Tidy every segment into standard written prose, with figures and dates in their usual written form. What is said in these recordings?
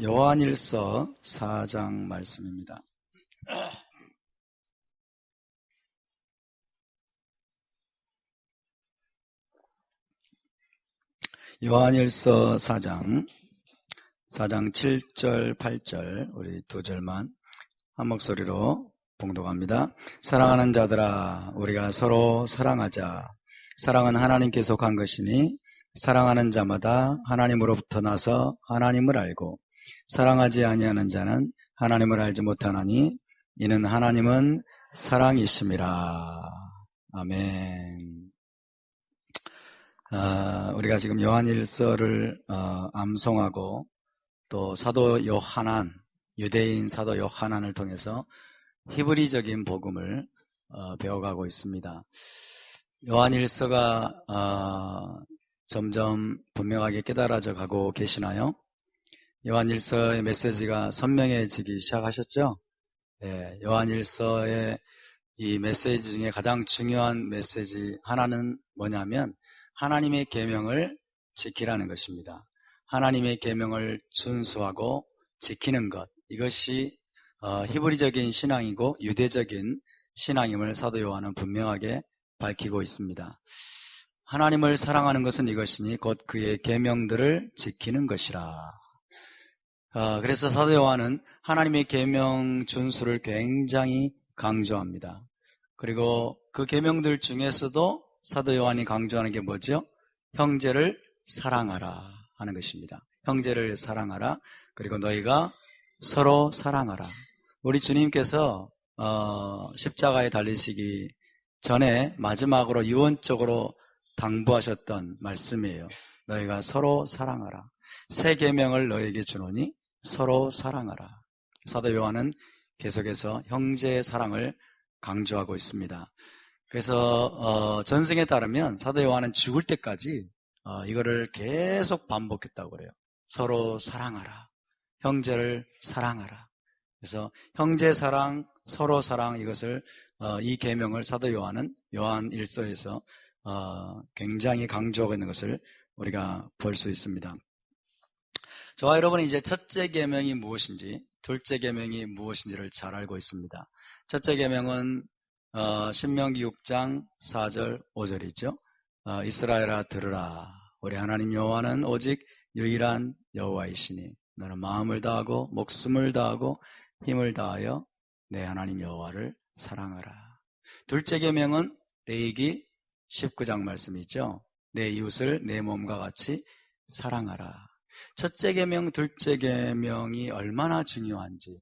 요한일서 4장 말씀입니다. 요한일서 4장 7절, 8절 우리 두 절만 한 목소리로 봉독합니다. 사랑하는 자들아, 우리가 서로 사랑하자. 사랑은 하나님께서 한 것이니 사랑하는 자마다 하나님으로부터 나서 하나님을 알고 사랑하지 아니하는 자는 하나님을 알지 못하나니 이는 하나님은 사랑이심이라. 아멘. 우리가 지금 요한일서를 암송하고 또 사도 요하난, 유대인 사도 요하난을 통해서 히브리적인 복음을 배워가고 있습니다. 요한일서가 점점 분명하게 깨달아져 가고 계시나요? 요한일서의 메시지가 선명해지기 시작하셨죠? 네, 요한일서의 이 메시지 중에 가장 중요한 메시지 하나는 뭐냐면 하나님의 계명을 지키라는 것입니다. 하나님의 계명을 준수하고 지키는 것, 이것이 히브리적인 신앙이고 유대적인 신앙임을 사도 요한은 분명하게 밝히고 있습니다. 하나님을 사랑하는 것은 이것이니 곧 그의 계명들을 지키는 것이라. 그래서 사도 요한은 하나님의 계명 준수를 굉장히 강조합니다. 그리고 그 계명들 중에서도 사도 요한이 강조하는 게 뭐죠? 형제를 사랑하라 하는 것입니다. 형제를 사랑하라. 그리고 너희가 서로 사랑하라. 우리 주님께서 십자가에 달리시기 전에 마지막으로 유언적으로 당부하셨던 말씀이에요. 너희가 서로 사랑하라. 새 계명을 너희에게 주노니 서로 사랑하라. 사도 요한은 계속해서 형제의 사랑을 강조하고 있습니다. 그래서 전승에 따르면 사도 요한은 죽을 때까지 이거를 계속 반복했다고 그래요. 서로 사랑하라. 형제를 사랑하라. 그래서 형제 사랑, 서로 사랑, 이것을 이 계명을 사도 요한은 요한 1서에서 굉장히 강조하고 있는 것을 우리가 볼 수 있습니다. 저와 여러분이 이제 첫째 계명이 무엇인지, 둘째 계명이 무엇인지를 잘 알고 있습니다. 첫째 계명은 신명기 6장 4절 5절이죠. 이스라엘아 들으라. 우리 하나님 여호와는 오직 유일한 여호와이시니 너는 마음을 다하고 목숨을 다하고 힘을 다하여 내 하나님 여호와를 사랑하라. 둘째 계명은 레위기 19장 말씀이죠. 내 이웃을 내 몸과 같이 사랑하라. 첫째 계명, 둘째 계명이 얼마나 중요한지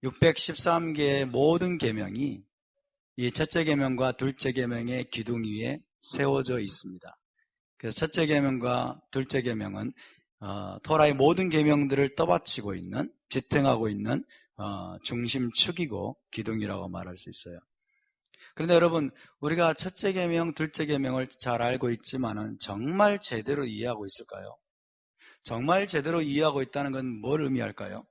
613개의 모든 계명이 이 첫째 계명과 둘째 계명의 기둥 위에 세워져 있습니다. 그래서 첫째 계명과 둘째 계명은 토라의 모든 계명들을 떠받치고 있는, 지탱하고 있는 중심축이고 기둥이라고 말할 수 있어요. 그런데 여러분, 우리가 첫째 계명, 둘째 계명을 잘 알고 있지만은 정말 제대로 이해하고 있을까요? 정말 제대로 이해하고 있다는 건 뭘 의미할까요?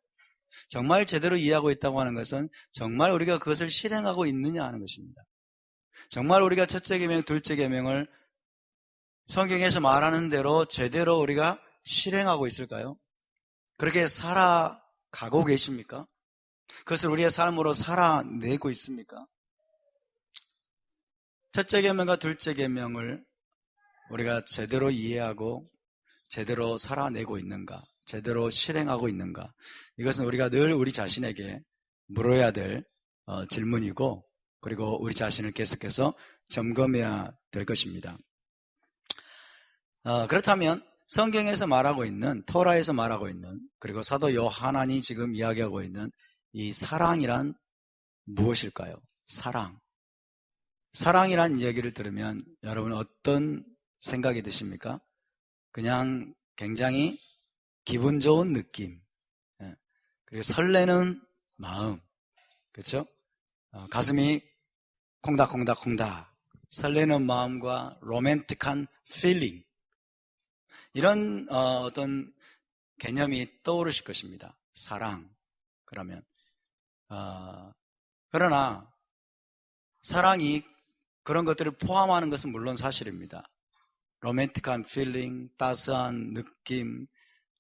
정말 제대로 이해하고 있다고 하는 것은 정말 우리가 그것을 실행하고 있느냐 하는 것입니다. 정말 우리가 첫째 계명, 둘째 계명을 성경에서 말하는 대로 제대로 우리가 실행하고 있을까요? 그렇게 살아가고 계십니까? 그것을 우리의 삶으로 살아내고 있습니까? 첫째 계명과 둘째 계명을 우리가 제대로 이해하고 제대로 살아내고 있는가? 제대로 실행하고 있는가? 이것은 우리가 늘 우리 자신에게 물어야 될 질문이고, 그리고 우리 자신을 계속해서 점검해야 될 것입니다. 그렇다면 성경에서 말하고 있는, 토라에서 말하고 있는, 그리고 사도 요한이 지금 이야기하고 있는 이 사랑이란 무엇일까요? 사랑이란 이야기를 들으면 여러분 어떤 생각이 드십니까? 그냥 굉장히 기분 좋은 느낌, 그리고 설레는 마음, 그렇죠? 가슴이 콩닥콩닥콩닥 설레는 마음과 로맨틱한 필링, 이런 어떤 개념이 떠오르실 것입니다. 사랑 그러면 그러나 사랑이 그런 것들을 포함하는 것은 물론 사실입니다. 로맨틱한 필링, 따스한 느낌,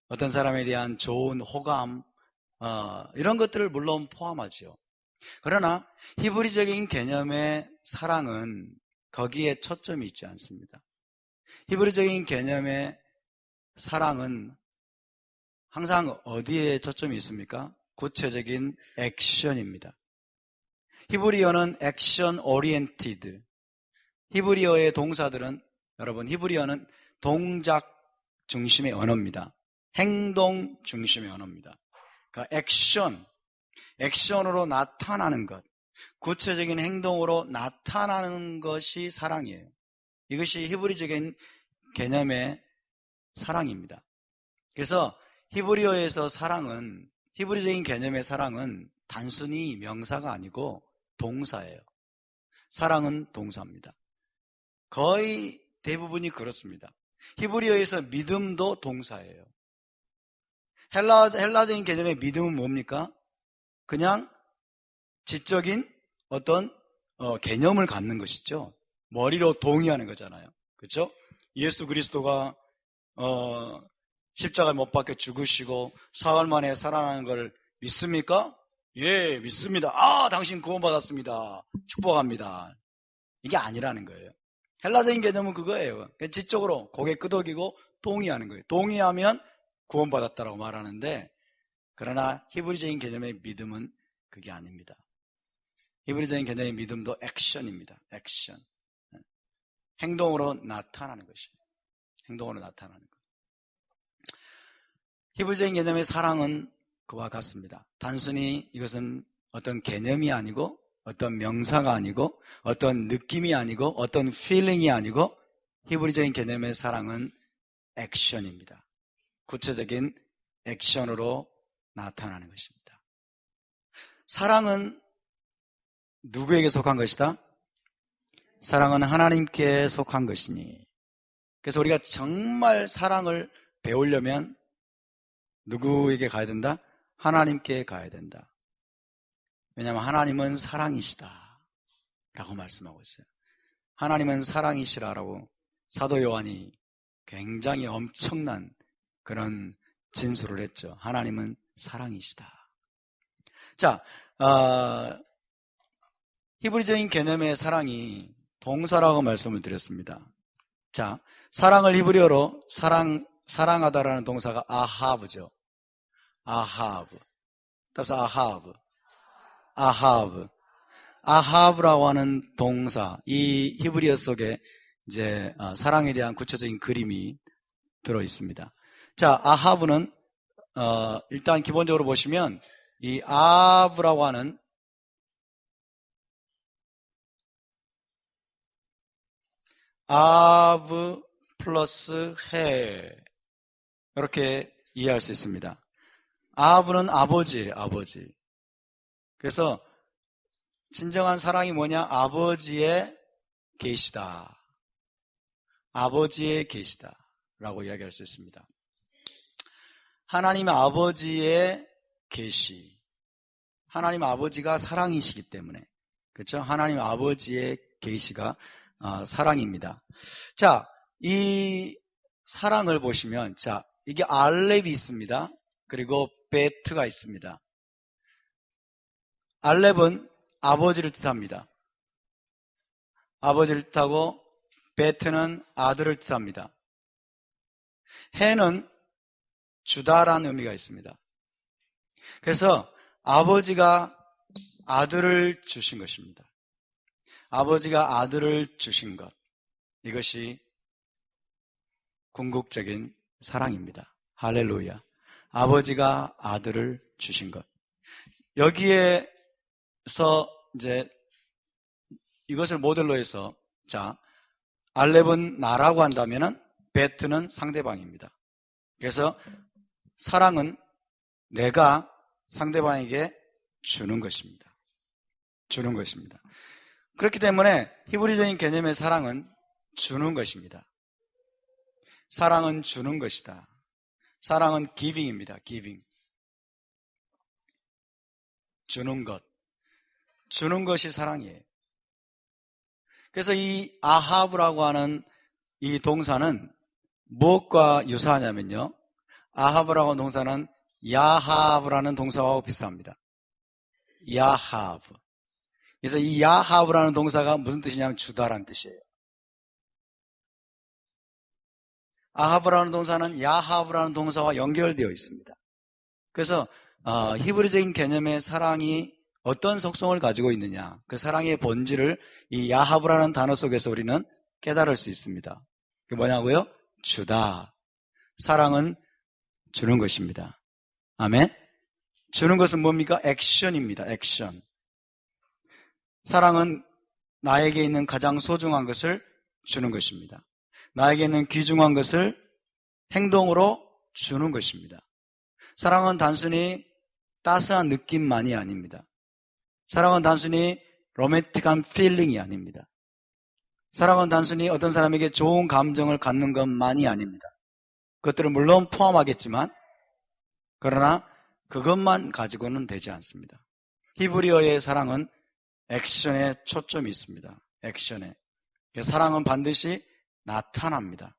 어떤 사람에 대한 좋은 호감, 이런 것들을 물론 포함하죠. 그러나 히브리적인 개념의 사랑은 거기에 초점이 있지 않습니다. 히브리적인 개념의 사랑은 항상 어디에 초점이 있습니까? 구체적인 액션입니다. 히브리어는 액션 오리엔티드. 히브리어의 동사들은 여러분 히브리어는 동작 중심의 언어입니다. 행동 중심의 언어입니다. 그러니까 액션으로 나타나는 것, 구체적인 행동으로 나타나는 것이 사랑이에요. 이것이 히브리적인 개념의 사랑입니다. 그래서 히브리어에서 히브리적인 개념의 사랑은 단순히 명사가 아니고 동사예요. 사랑은 동사입니다. 거의 대부분이 그렇습니다. 히브리어에서 믿음도 동사예요. 헬라적인 개념의 믿음은 뭡니까? 그냥 지적인 어떤 개념을 갖는 것이죠. 머리로 동의하는 거잖아요. 그렇죠? 예수 그리스도가 십자가에 못 박혀 죽으시고 사흘 만에 살아나는 걸 믿습니까? 예, 믿습니다. 아, 당신 구원받았습니다. 축복합니다. 이게 아니라는 거예요. 헬라적인 개념은 그거예요. 지적으로 고개 끄덕이고 동의하는 거예요. 동의하면 구원받았다라고 말하는데, 그러나 히브리적인 개념의 믿음은 그게 아닙니다. 히브리적인 개념의 믿음도 액션입니다. 액션. 행동으로 나타나는 것입니다. 행동으로 나타나는 것. 히브리적인 개념의 사랑은 그와 같습니다. 단순히 이것은 어떤 개념이 아니고 어떤 명사가 아니고 어떤 느낌이 아니고 어떤 필링이 아니고 히브리적인 개념의 사랑은 액션입니다. 구체적인 액션으로 나타나는 것입니다. 사랑은 누구에게 속한 것이다? 사랑은 하나님께 속한 것이니. 그래서 우리가 정말 사랑을 배우려면 누구에게 가야 된다? 하나님께 가야 된다. 왜냐하면 하나님은 사랑이시다 라고 말씀하고 있어요. 하나님은 사랑이시라라고 사도 요한이 굉장히 엄청난 그런 진술을 했죠. 하나님은 사랑이시다. 자, 히브리적인 개념의 사랑이 동사라고 말씀을 드렸습니다. 자, 사랑을 히브리어로 사랑하다라는 동사가 아하브죠. 아하브. 따라서 아하브라고 하는 동사, 이 히브리어 속에 이제 사랑에 대한 구체적인 그림이 들어 있습니다. 자, 아하브는 일단 기본적으로 보시면 이 아브라고 하는 아브 플러스 해 이렇게 이해할 수 있습니다. 아브는 아버지예요. 아버지. 그래서 진정한 사랑이 뭐냐? 아버지의 계시다. 아버지의 계시다 라고 이야기할 수 있습니다. 하나님 아버지의 계시. 하나님 아버지가 사랑이시기 때문에, 그렇죠? 하나님 아버지의 계시가 사랑입니다. 자, 이 사랑을 보시면, 자, 이게 알렙이 있습니다. 그리고 베트가 있습니다. 알렙은 아버지를 뜻합니다. 아버지를 뜻하고 베트는 아들을 뜻합니다. 해는 주다라는 의미가 있습니다. 그래서 아버지가 아들을 주신 것입니다. 아버지가 아들을 주신 것, 이것이 궁극적인 사랑입니다. 할렐루야. 아버지가 아들을 주신 것. 여기에서 이제 이것을 모델로 해서, 자, 알렙은 나라고 한다면은 베트는 상대방입니다. 그래서 사랑은 내가 상대방에게 주는 것입니다. 주는 것입니다. 그렇기 때문에 히브리적인 개념의 사랑은 주는 것입니다. 사랑은 주는 것이다. 사랑은 giving입니다. giving. 주는 것. 주는 것이 사랑이에요. 그래서 이 아하브라고 하는 이 동사는 무엇과 유사하냐면요. 아하브라고 하는 동사는 야하브라는 동사하고 비슷합니다. 야하브. 그래서 이 야하브라는 동사가 무슨 뜻이냐면 주다라는 뜻이에요. 아하브라는 동사는 야하브라는 동사와 연결되어 있습니다. 그래서 히브리적인 개념의 사랑이 어떤 속성을 가지고 있느냐, 그 사랑의 본질을 이 야하브라는 단어 속에서 우리는 깨달을 수 있습니다. 그게 뭐냐고요? 주다. 사랑은 주는 것입니다. 아멘? 주는 것은 뭡니까? 액션입니다. 액션. 사랑은 나에게 있는 가장 소중한 것을 주는 것입니다. 나에게 있는 귀중한 것을 행동으로 주는 것입니다. 사랑은 단순히 따스한 느낌만이 아닙니다. 사랑은 단순히 로맨틱한 필링이 아닙니다. 사랑은 단순히 어떤 사람에게 좋은 감정을 갖는 것만이 아닙니다. 그것들을 물론 포함하겠지만, 그러나 그것만 가지고는 되지 않습니다. 히브리어의 사랑은 액션에 초점이 있습니다. 액션에. 사랑은 반드시 나타납니다.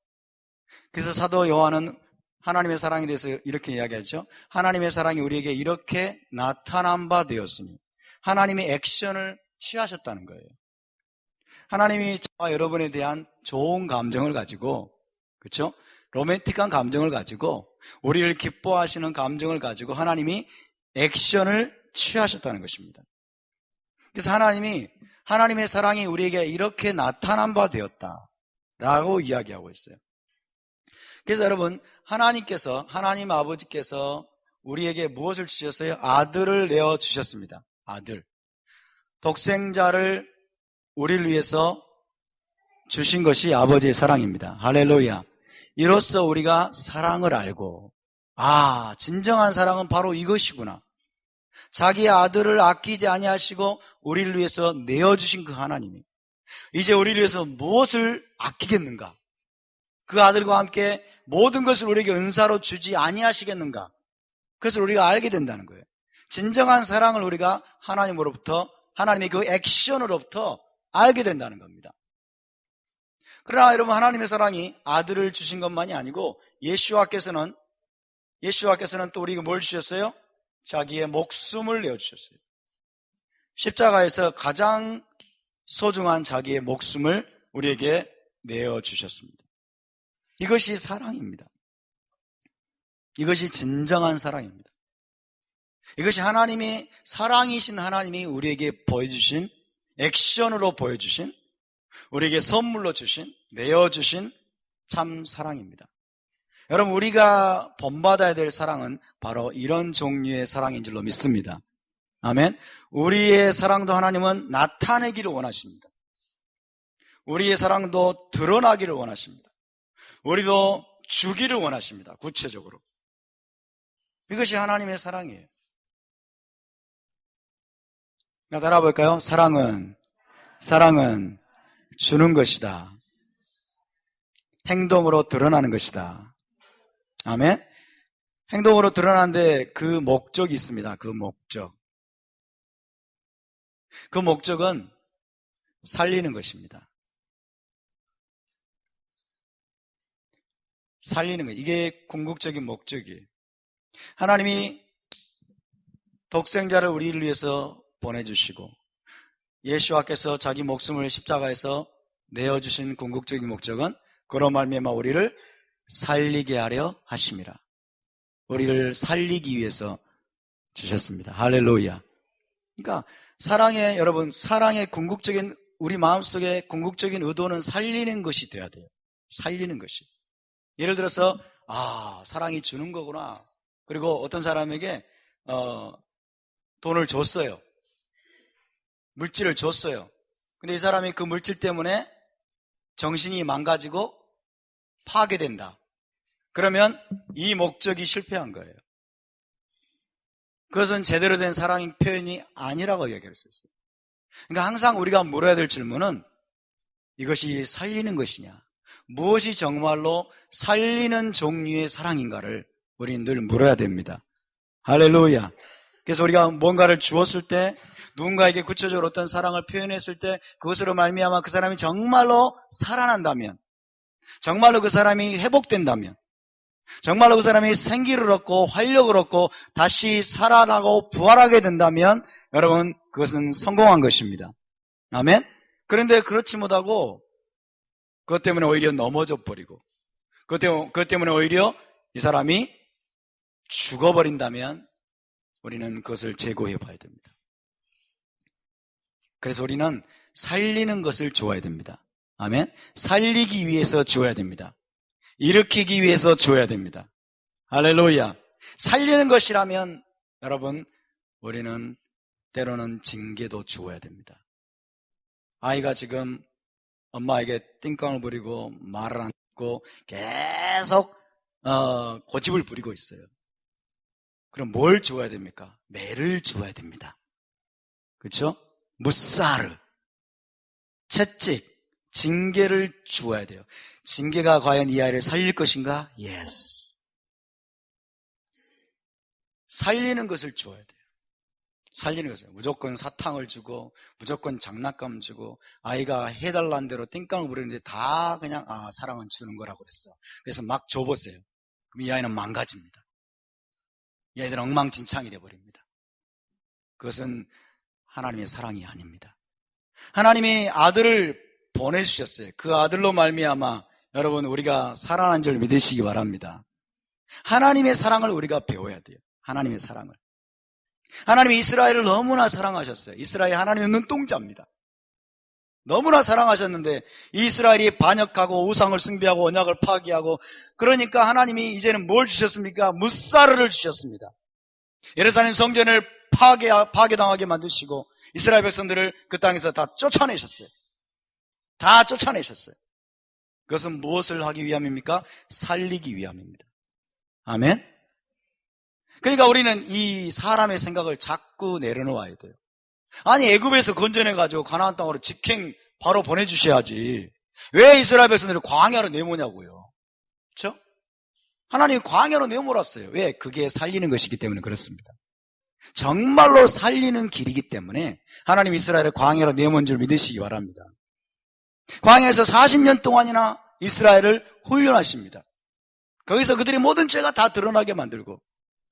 그래서 사도 요한은 하나님의 사랑에 대해서 이렇게 이야기하죠. 하나님의 사랑이 우리에게 이렇게 나타난 바 되었으니 하나님이 액션을 취하셨다는 거예요. 하나님이 저와 여러분에 대한 좋은 감정을 가지고, 그렇죠? 로맨틱한 감정을 가지고, 우리를 기뻐하시는 감정을 가지고 하나님이 액션을 취하셨다는 것입니다. 그래서 하나님의 사랑이 우리에게 이렇게 나타난 바 되었다라고 이야기하고 있어요. 그래서 여러분, 하나님 아버지께서 우리에게 무엇을 주셨어요? 아들을 내어 주셨습니다. 아들. 독생자를 우리를 위해서 주신 것이 아버지의 사랑입니다. 할렐루야. 이로써 우리가 사랑을 알고, 진정한 사랑은 바로 이것이구나. 자기의 아들을 아끼지 아니하시고 우리를 위해서 내어주신 그 하나님이 이제 우리를 위해서 무엇을 아끼겠는가? 그 아들과 함께 모든 것을 우리에게 은사로 주지 아니하시겠는가? 그것을 우리가 알게 된다는 거예요. 진정한 사랑을 우리가 하나님의 그 액션으로부터 알게 된다는 겁니다. 그러나 여러분, 하나님의 사랑이 아들을 주신 것만이 아니고 예수와께서는 또 우리에게 뭘 주셨어요? 자기의 목숨을 내어주셨어요. 십자가에서 가장 소중한 자기의 목숨을 우리에게 내어주셨습니다. 이것이 사랑입니다. 이것이 진정한 사랑입니다. 이것이 사랑이신 하나님이 우리에게 보여주신, 액션으로 보여주신, 우리에게 선물로 주신, 내어주신 참 사랑입니다. 여러분, 우리가 본받아야 될 사랑은 바로 이런 종류의 사랑인 줄로 믿습니다. 아멘. 우리의 사랑도 하나님은 나타내기를 원하십니다. 우리의 사랑도 드러나기를 원하십니다. 우리도 주기를 원하십니다. 구체적으로. 이것이 하나님의 사랑이에요. 따라 볼까요? 사랑은 주는 것이다. 행동으로 드러나는 것이다. 아멘. 행동으로 드러나는데 그 목적이 있습니다. 그 목적은 살리는 것입니다. 살리는 것. 이게 궁극적인 목적이에요. 하나님이 독생자를 우리를 위해서 보내주시고 예수와께서 자기 목숨을 십자가에서 내어주신 궁극적인 목적은 그로 말미암아 우리를 살리게 하려 하심이라. 우리를 살리기 위해서 주셨습니다. 할렐루야. 그러니까 사랑의 궁극적인, 우리 마음속의 궁극적인 의도는 살리는 것이 돼야 돼요. 살리는 것이. 예를 들어서 사랑이 주는 거구나. 그리고 어떤 사람에게 돈을 줬어요. 물질을 줬어요. 근데 이 사람이 그 물질 때문에 정신이 망가지고 파괴된다. 그러면 이 목적이 실패한 거예요. 그것은 제대로 된 사랑의 표현이 아니라고 이야기할 수 있어요. 그러니까 항상 우리가 물어야 될 질문은 이것이 살리는 것이냐, 무엇이 정말로 살리는 종류의 사랑인가를 우리는 늘 물어야 됩니다. 할렐루야. 그래서 우리가 뭔가를 주었을 때, 누군가에게 구체적으로 어떤 사랑을 표현했을 때 그것으로 말미암아 그 사람이 정말로 살아난다면, 정말로 그 사람이 회복된다면, 정말로 그 사람이 생기를 얻고 활력을 얻고 다시 살아나고 부활하게 된다면 여러분 그것은 성공한 것입니다. 아멘? 그런데 그렇지 못하고 그것 때문에 오히려 넘어져 버리고 그것 때문에 오히려 이 사람이 죽어버린다면 우리는 그것을 재고해 봐야 됩니다. 그래서 우리는 살리는 것을 주어야 됩니다. 아멘? 살리기 위해서 주어야 됩니다. 일으키기 위해서 주어야 됩니다. 할렐루야. 살리는 것이라면 여러분 우리는 때로는 징계도 주어야 됩니다. 아이가 지금 엄마에게 띵깡을 부리고 말을 안 듣고 계속 고집을 부리고 있어요. 그럼 뭘 주어야 됩니까? 매를 주어야 됩니다. 그렇죠? 무사르, 채찍, 징계를 주어야 돼요. 징계가 과연 이 아이를 살릴 것인가? Yes. 살리는 것을 주어야 돼요. 살리는 것을. 무조건 사탕을 주고 무조건 장난감 주고 아이가 해달라는 대로 띵깡을 부리는데 다 그냥 사랑은 주는 거라고 그랬어. 그래서 막 줘보세요. 그럼 이 아이는 망가집니다. 이 아이들은 엉망진창이 되어버립니다. 그것은 하나님의 사랑이 아닙니다. 하나님이 아들을 보내주셨어요. 그 아들로 말미암아 여러분 우리가 살아난 줄 믿으시기 바랍니다. 하나님의 사랑을 우리가 배워야 돼요. 하나님의 사랑을. 하나님이 이스라엘을 너무나 사랑하셨어요. 이스라엘 하나님의 눈동자입니다. 너무나 사랑하셨는데 이스라엘이 반역하고 우상을 숭배하고 언약을 파기하고 그러니까 하나님이 이제는 뭘 주셨습니까? 무사르를 주셨습니다. 예루살렘 성전을 파괴당하게 만드시고 이스라엘 백성들을 그 땅에서 다 쫓아내셨어요. 다 쫓아내셨어요. 그것은 무엇을 하기 위함입니까? 살리기 위함입니다. 아멘? 그러니까 우리는 이 사람의 생각을 자꾸 내려놓아야 돼요. 아니 애굽에서 건져내가지고 가나안 땅으로 직행 바로 보내주셔야지. 왜 이스라엘 백성들을 광야로 내모냐고요. 그렇죠? 하나님이 광야로 내몰았어요. 왜? 그게 살리는 것이기 때문에 그렇습니다. 정말로 살리는 길이기 때문에 하나님 이스라엘을 광야로 내몬 줄 믿으시기 바랍니다. 광야에서 40년 동안이나 이스라엘을 훈련하십니다. 거기서 그들의 모든 죄가 다 드러나게 만들고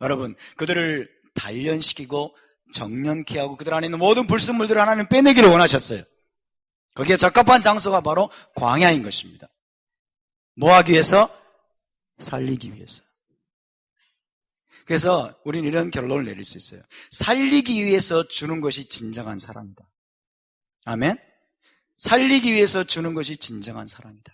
여러분 그들을 단련시키고 정년케 하고 그들 안에 있는 모든 불순물들을 하나님 빼내기를 원하셨어요. 거기에 적합한 장소가 바로 광야인 것입니다. 뭐 하기 위해서? 살리기 위해서. 그래서 우리는 이런 결론을 내릴 수 있어요. 살리기 위해서 주는 것이 진정한 사랑이다. 아멘? 살리기 위해서 주는 것이 진정한 사랑이다.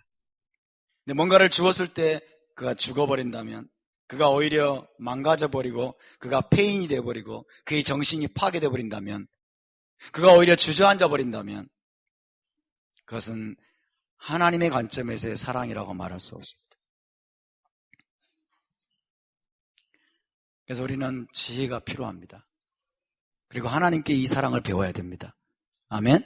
근데 뭔가를 주었을 때 그가 죽어버린다면 그가 오히려 망가져버리고 그가 폐인이 되어버리고 그의 정신이 파괴되어버린다면 그가 오히려 주저앉아버린다면 그것은 하나님의 관점에서의 사랑이라고 말할 수 없습니다. 그래서 우리는 지혜가 필요합니다. 그리고 하나님께 이 사랑을 배워야 됩니다. 아멘?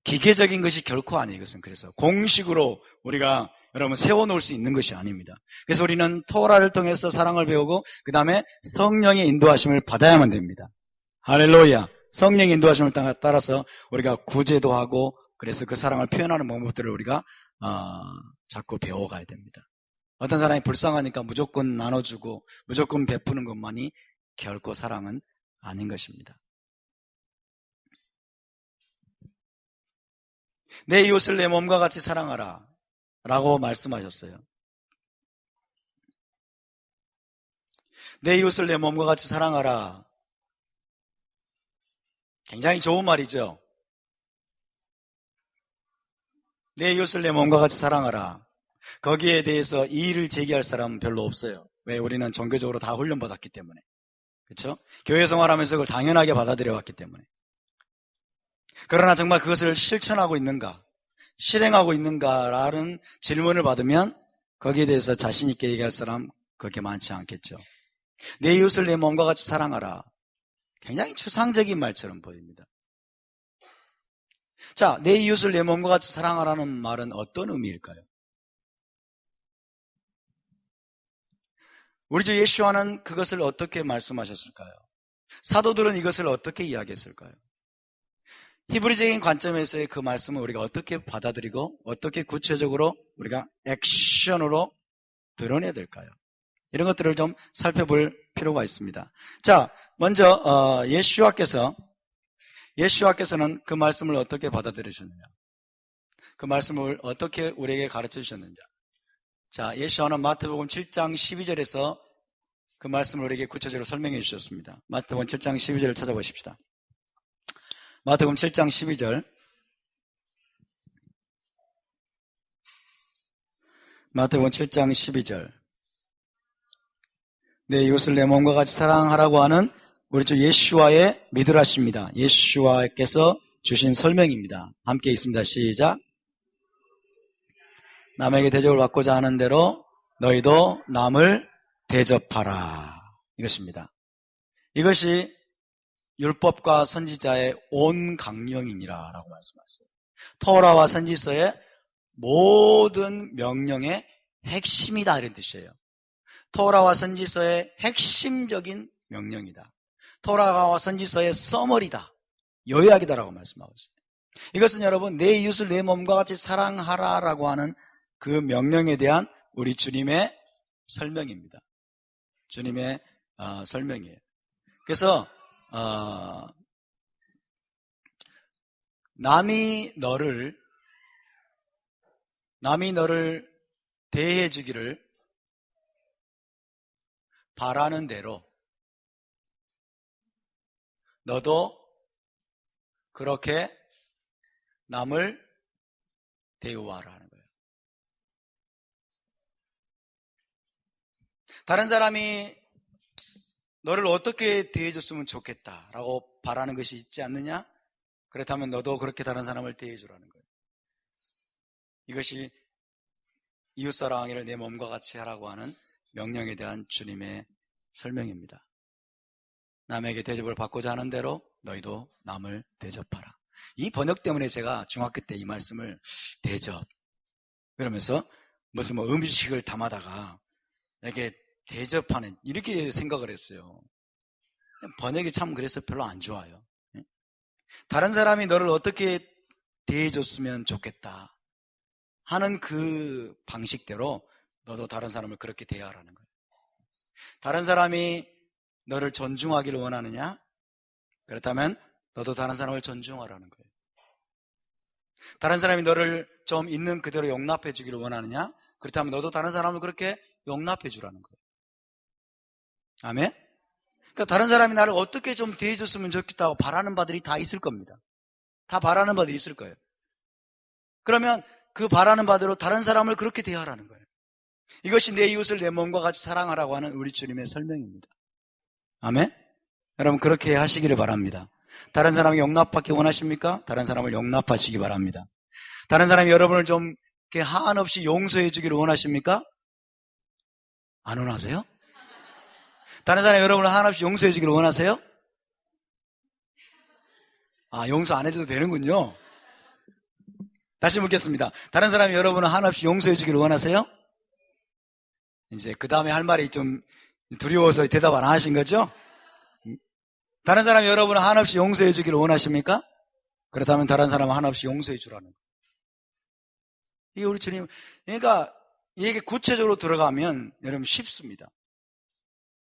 기계적인 것이 결코 아니에요. 이것은 그래서 공식으로 우리가 여러분 세워놓을 수 있는 것이 아닙니다. 그래서 우리는 토라를 통해서 사랑을 배우고 그 다음에 성령의 인도하심을 받아야만 됩니다. 할렐루야. 성령의 인도하심을 따라서 우리가 구제도 하고 그래서 그 사랑을 표현하는 방법들을 우리가 자꾸 배워가야 됩니다. 어떤 사람이 불쌍하니까 무조건 나눠주고 무조건 베푸는 것만이 결코 사랑은 아닌 것입니다. 내 이웃을 내 몸과 같이 사랑하라 라고 말씀하셨어요. 내 이웃을 내 몸과 같이 사랑하라. 굉장히 좋은 말이죠. 내 이웃을 내 몸과 같이 사랑하라. 거기에 대해서 이의를 제기할 사람은 별로 없어요. 왜? 우리는 종교적으로 다 훈련받았기 때문에. 그렇죠? 교회 생활하면서 그걸 당연하게 받아들여 왔기 때문에. 그러나 정말 그것을 실천하고 있는가? 실행하고 있는가라는 질문을 받으면 거기에 대해서 자신 있게 얘기할 사람 그렇게 많지 않겠죠. 내 이웃을 내 몸과 같이 사랑하라. 굉장히 추상적인 말처럼 보입니다. 자, 내 이웃을 내 몸과 같이 사랑하라는 말은 어떤 의미일까요? 우리 주 예수와는 그것을 어떻게 말씀하셨을까요? 사도들은 이것을 어떻게 이야기했을까요? 히브리적인 관점에서의 그 말씀을 우리가 어떻게 받아들이고 어떻게 구체적으로 우리가 액션으로 드러내야 될까요? 이런 것들을 좀 살펴볼 필요가 있습니다. 자, 먼저 예수와께서는 그 말씀을 어떻게 받아들이셨느냐? 그 말씀을 어떻게 우리에게 가르쳐 주셨느냐? 자, 예수와는 마태복음 7장 12절에서 그 말씀을 우리에게 구체적으로 설명해 주셨습니다. 마태복음 7장 12절을 찾아보십시다. 마태복음 7장 12절. 마태복음 7장 12절. 네, 이것을 내 몸과 같이 사랑하라고 하는 우리 주 예수와의 미드라시입니다. 예수와께서 주신 설명입니다. 함께 있습니다. 시작. 남에게 대접을 받고자 하는 대로 너희도 남을 대접하라. 이것입니다. 이것이 율법과 선지자의 온 강령이니라 라고 말씀하셨어요. 토라와 선지서의 모든 명령의 핵심이다 이런 뜻이에요. 토라와 선지서의 핵심적인 명령이다. 토라와 선지서의 서머리다. 요약이다라고 말씀하고 있어요. 이것은 여러분 내 이웃을 내 몸과 같이 사랑하라라고 하는 그 명령에 대한 우리 주님의 설명입니다. 주님의 설명이에요. 그래서 남이 너를 대해 주기를 바라는 대로 너도 그렇게 남을 대우하라 하는 거예요. 다른 사람이 너를 어떻게 대해줬으면 좋겠다라고 바라는 것이 있지 않느냐? 그렇다면 너도 그렇게 다른 사람을 대해주라는 거예요. 이것이 이웃사랑하기를 내 몸과 같이 하라고 하는 명령에 대한 주님의 설명입니다. 남에게 대접을 받고자 하는 대로 너희도 남을 대접하라. 이 번역 때문에 제가 중학교 때 이 말씀을 대접 그러면서 무슨 음식을 담아다가 이렇게 대접하는 이렇게 생각을 했어요. 번역이 참 그래서 별로 안 좋아요. 다른 사람이 너를 어떻게 대해줬으면 좋겠다 하는 그 방식대로 너도 다른 사람을 그렇게 대하라는 거예요. 다른 사람이 너를 존중하기를 원하느냐? 그렇다면 너도 다른 사람을 존중하라는 거예요. 다른 사람이 너를 좀 있는 그대로 용납해 주기를 원하느냐? 그렇다면 너도 다른 사람을 그렇게 용납해 주라는 거예요. 아멘? 그러니까 다른 사람이 나를 어떻게 좀 대해줬으면 좋겠다고 바라는 바들이 다 있을 겁니다. 다 바라는 바들이 있을 거예요. 그러면 그 바라는 바대로 다른 사람을 그렇게 대하라는 거예요. 이것이 내 이웃을 내 몸과 같이 사랑하라고 하는 우리 주님의 설명입니다. 아멘? 여러분 그렇게 하시기를 바랍니다. 다른 사람이 용납받기 원하십니까? 다른 사람을 용납하시기 바랍니다. 다른 사람이 여러분을 좀 이렇게 한없이 용서해 주기를 원하십니까? 안 원하세요? 다른 사람이 여러분을 한없이 용서해 주기를 원하세요? 용서 안 해줘도 되는군요. 다시 묻겠습니다. 다른 사람이 여러분을 한없이 용서해 주기를 원하세요? 이제 그 다음에 할 말이 좀 두려워서 대답 안 하신 거죠? 다른 사람이 여러분을 한없이 용서해 주기를 원하십니까? 그렇다면 다른 사람은 한없이 용서해 주라는 거예요. 이게 우리 주님, 그러니까 이게 구체적으로 들어가면 여러분 쉽습니다.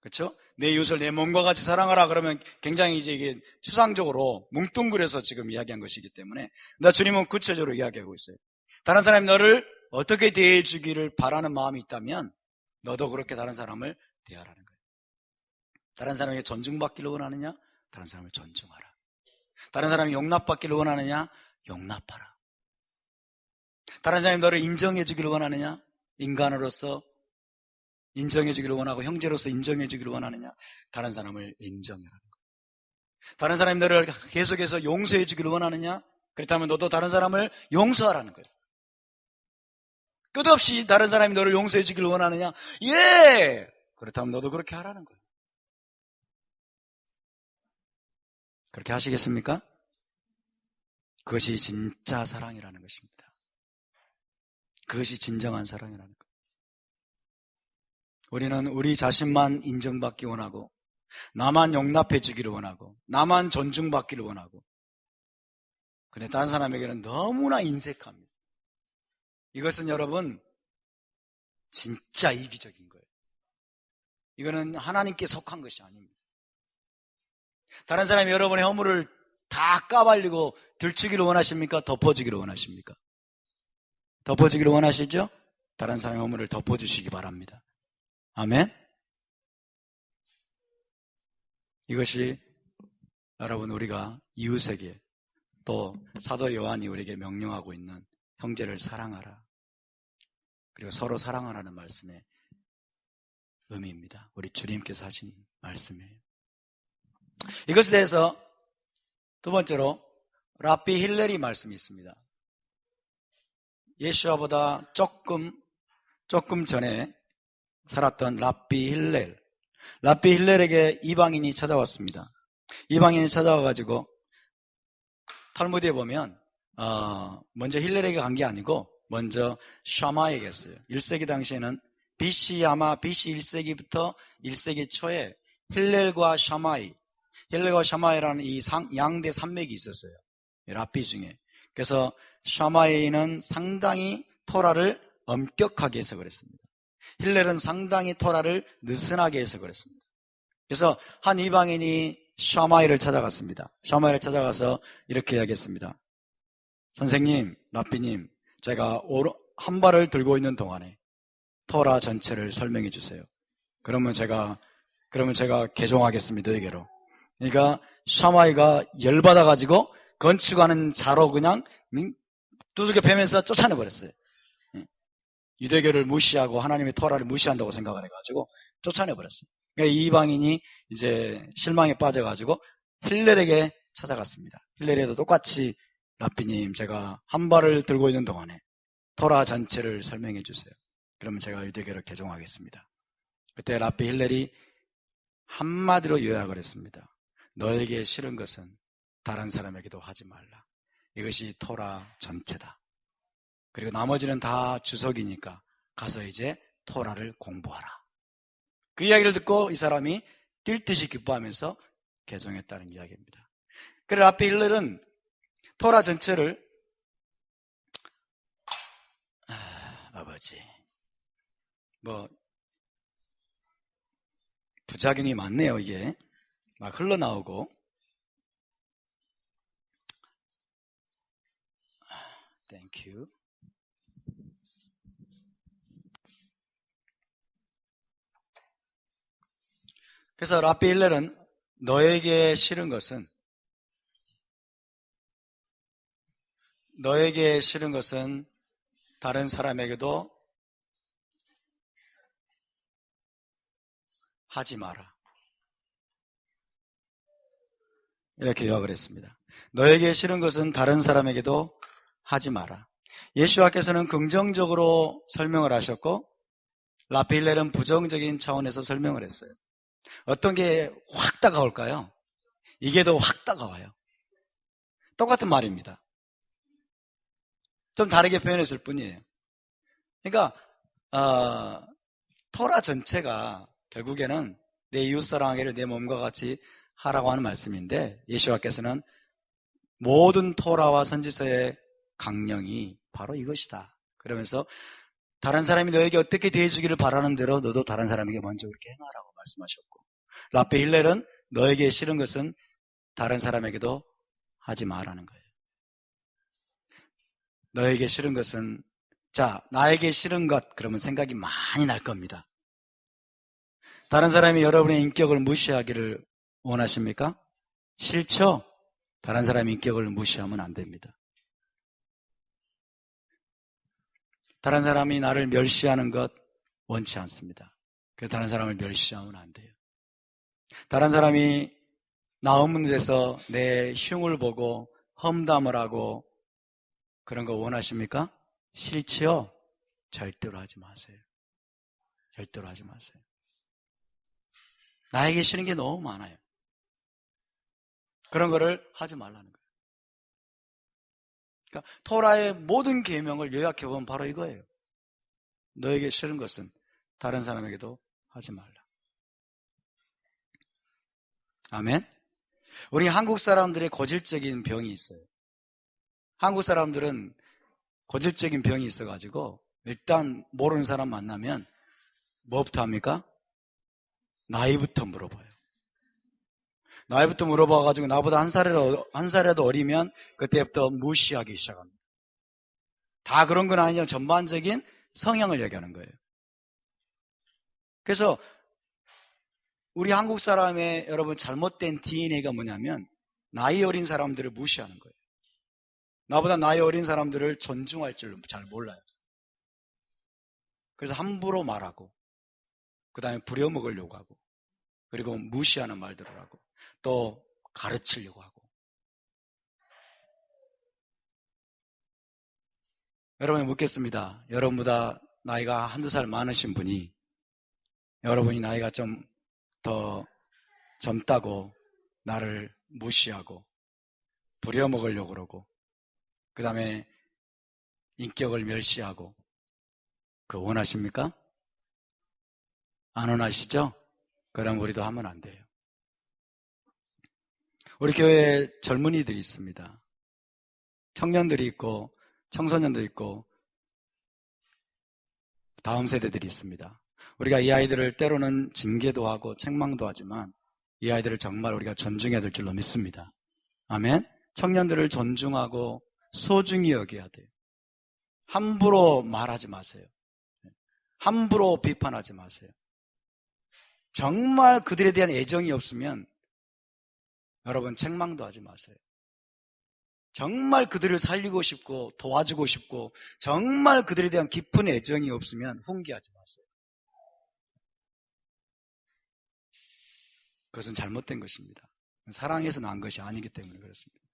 그렇죠? 내 이웃을 내 몸과 같이 사랑하라 그러면 굉장히 이제 이게 추상적으로 뭉뚱그려서 지금 이야기한 것이기 때문에 나 주님은 구체적으로 이야기하고 있어요. 다른 사람이 너를 어떻게 대해 주기를 바라는 마음이 있다면 너도 그렇게 다른 사람을 대하라는 거예요. 다른 사람에게 존중받기를 원하느냐? 다른 사람을 존중하라. 다른 사람이 용납받기를 원하느냐? 용납하라. 다른 사람이 너를 인정해 주기를 원하느냐? 인간으로서 인정해 주기를 원하고 형제로서 인정해 주기를 원하느냐? 다른 사람을 인정하라는 거예요. 다른 사람이 너를 계속해서 용서해 주기를 원하느냐? 그렇다면 너도 다른 사람을 용서하라는 거예요. 끝없이 다른 사람이 너를 용서해 주기를 원하느냐? 예! 그렇다면 너도 그렇게 하라는 거예요. 그렇게 하시겠습니까? 그것이 진짜 사랑이라는 것입니다. 그것이 진정한 사랑이라는 거예요. 우리는 우리 자신만 인정받기 원하고 나만 용납해 주기를 원하고 나만 존중받기를 원하고 근데 다른 사람에게는 너무나 인색합니다. 이것은 여러분 진짜 이기적인 거예요. 이거는 하나님께 속한 것이 아닙니다. 다른 사람이 여러분의 허물을 다 까발리고 들추기를 원하십니까? 덮어주기를 원하십니까? 덮어주기를 원하시죠? 다른 사람의 허물을 덮어주시기 바랍니다. 아멘? 이것이 여러분 우리가 이웃에게 또 사도 요한이 우리에게 명령하고 있는 형제를 사랑하라. 그리고 서로 사랑하라는 말씀의 의미입니다. 우리 주님께서 하신 말씀이에요. 이것에 대해서 두 번째로 랍비 힐렐이 말씀이 있습니다. 예수와보다 조금 전에 살았던 랍비 힐렐. 랍비 힐렐에게 이방인이 찾아왔습니다. 이방인이 찾아와가지고 탈무드에 보면 먼저 힐렐에게 간 게 아니고 먼저 샤마에게 했어요. 1세기 당시에는 BC 아마 BC 1세기부터 1세기 초에 힐렐과 샤마이라는 이 양대 산맥이 있었어요. 랍비 중에. 그래서 샤마이는 상당히 토라를 엄격하게 해서 그랬습니다. 힐렐은 상당히 토라를 느슨하게 해서 그랬습니다. 그래서 한 이방인이 샤마이를 찾아갔습니다. 샤마이를 찾아가서 이렇게 이야기했습니다. 선생님, 랍비님, 제가 한 발을 들고 있는 동안에 토라 전체를 설명해 주세요. 그러면 제가 개종하겠습니다. 너에게로. 그러니까 샤마이가 열받아가지고 건축하는 자로 그냥 두들겨 패면서 쫓아내버렸어요. 유대교를 무시하고 하나님의 토라를 무시한다고 생각을 해가지고 쫓아내버렸어요. 그러니까 이 이방인이 이제 실망에 빠져가지고 힐렐에게 찾아갔습니다. 힐렐에도 똑같이 랍비님, 제가 한 발을 들고 있는 동안에 토라 전체를 설명해 주세요. 그러면 제가 유대교를 개종하겠습니다. 그때 랍비 힐렐이 한마디로 요약을 했습니다. 너에게 싫은 것은 다른 사람에게도 하지 말라. 이것이 토라 전체다. 그리고 나머지는 다 주석이니까 가서 이제 토라를 공부하라. 그 이야기를 듣고 이 사람이 뛸 듯이 기뻐하면서 개종했다는 이야기입니다. 그래서 랍비 힐렐은 토라 전체를 아버지 부작용이 많네요. 이게 막 흘러나오고 땡큐. 그래서 랍비 힐렐은 너에게 싫은 것은 다른 사람에게도 하지 마라. 이렇게 요약을 했습니다. 너에게 싫은 것은 다른 사람에게도 하지 마라. 예수와께서는 긍정적으로 설명을 하셨고 랍비 힐렐은 부정적인 차원에서 설명을 했어요. 어떤 게 확 다가올까요? 이게 더 확 다가와요. 똑같은 말입니다. 좀 다르게 표현했을 뿐이에요. 그러니까 토라 전체가 결국에는 내 이웃사랑하기를 내 몸과 같이 하라고 하는 말씀인데 예수와께서는 모든 토라와 선지서의 강령이 바로 이것이다. 그러면서 다른 사람이 너에게 어떻게 대해주기를 바라는 대로 너도 다른 사람에게 먼저 그렇게 행하라고 말씀하셨고 랍비 힐렐은 너에게 싫은 것은 다른 사람에게도 하지 말라는 거예요. 너에게 싫은 것은 나에게 싫은 것 그러면 생각이 많이 날 겁니다. 다른 사람이 여러분의 인격을 무시하기를 원하십니까? 싫죠? 다른 사람의 인격을 무시하면 안 됩니다. 다른 사람이 나를 멸시하는 것 원치 않습니다. 그래서 다른 사람을 멸시하면 안 돼요. 다른 사람이 나 없는 데서 내 흉을 보고 험담을 하고 그런 거 원하십니까? 싫지요? 절대로 하지 마세요. 절대로 하지 마세요. 나에게 싫은 게 너무 많아요. 그런 거를 하지 말라는 거예요. 그러니까 토라의 모든 계명을 요약해보면 바로 이거예요. 너에게 싫은 것은 다른 사람에게도 하지 말라. 아멘? 우리 한국 사람들의 고질적인 병이 있어요. 한국 사람들은 고질적인 병이 있어가지고 일단 모르는 사람 만나면 뭐부터 합니까? 나이부터 물어봐요. 나이부터 물어봐가지고 나보다 한 살이라도 어리면 그때부터 무시하기 시작합니다. 다 그런 건 아니죠. 전반적인 성향을 얘기하는 거예요. 그래서 우리 한국 사람의 여러분 잘못된 DNA가 뭐냐면 나이 어린 사람들을 무시하는 거예요. 나보다 나이 어린 사람들을 존중할 줄 잘 몰라요. 그래서 함부로 말하고 그 다음에 부려먹으려고 하고 그리고 무시하는 말들을 하고 또 가르치려고 하고. 여러분이 묻겠습니다. 여러분보다 나이가 한두 살 많으신 분이 여러분이 나이가 좀 더 젊다고 나를 무시하고 부려먹으려고 그러고 그 다음에 인격을 멸시하고 그거 원하십니까? 안 원하시죠? 그럼 우리도 하면 안 돼요. 우리 교회에 젊은이들이 있습니다. 청년들이 있고 청소년도 있고 다음 세대들이 있습니다. 우리가 이 아이들을 때로는 징계도 하고 책망도 하지만 이 아이들을 정말 우리가 존중해야 될 줄로 믿습니다. 아멘. 청년들을 존중하고 소중히 여겨야 돼요. 함부로 말하지 마세요. 함부로 비판하지 마세요. 정말 그들에 대한 애정이 없으면 여러분 책망도 하지 마세요. 정말 그들을 살리고 싶고 도와주고 싶고 정말 그들에 대한 깊은 애정이 없으면 훈계하지 마세요. 그것은 잘못된 것입니다. 사랑해서 난 것이 아니기 때문에 그렇습니다.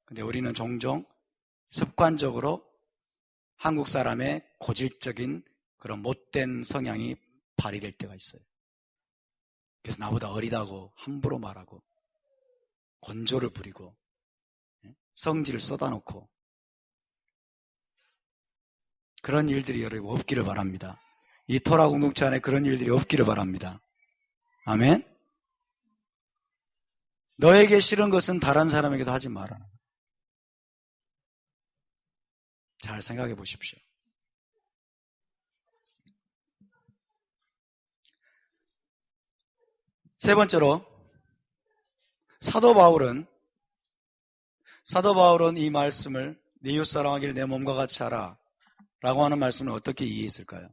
근데 우리는 종종 습관적으로 한국 사람의 고질적인 그런 못된 성향이 발휘될 때가 있어요. 그래서 나보다 어리다고 함부로 말하고 곤조를 부리고 성질을 쏟아놓고 그런 일들이 여러분 없기를 바랍니다. 이 토라 공동체 안에 그런 일들이 없기를 바랍니다. 아멘. 너에게 싫은 것은 다른 사람에게도 하지 마라. 잘 생각해 보십시오. 세 번째로 사도 바울은 이 말씀을 네 이웃 사랑하기를 내 몸과 같이 하라 라고 하는 말씀을 어떻게 이해했을까요?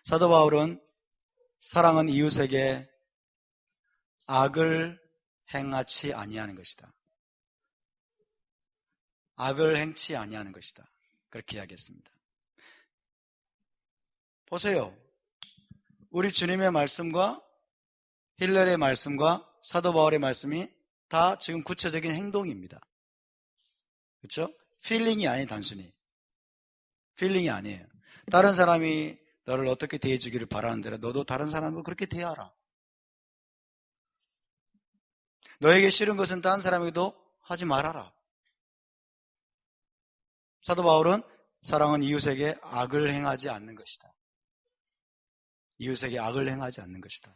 사도 바울은 사랑은 이웃에게 악을 행하지 아니하는 것이다. 악을 행치 아니하는 것이다. 그렇게 이야기했습니다. 보세요. 우리 주님의 말씀과 힐렐의 말씀과 사도 바울의 말씀이 다 지금 구체적인 행동입니다. 그렇죠? 필링이 아니 단순히. 필링이 아니에요. 다른 사람이 너를 어떻게 대해주기를 바라는 대로 너도 다른 사람을 그렇게 대하라. 너에게 싫은 것은 다른 사람에게도 하지 말아라. 사도 바울은 사랑은 이웃에게 악을 행하지 않는 것이다. 이웃에게 악을 행하지 않는 것이다.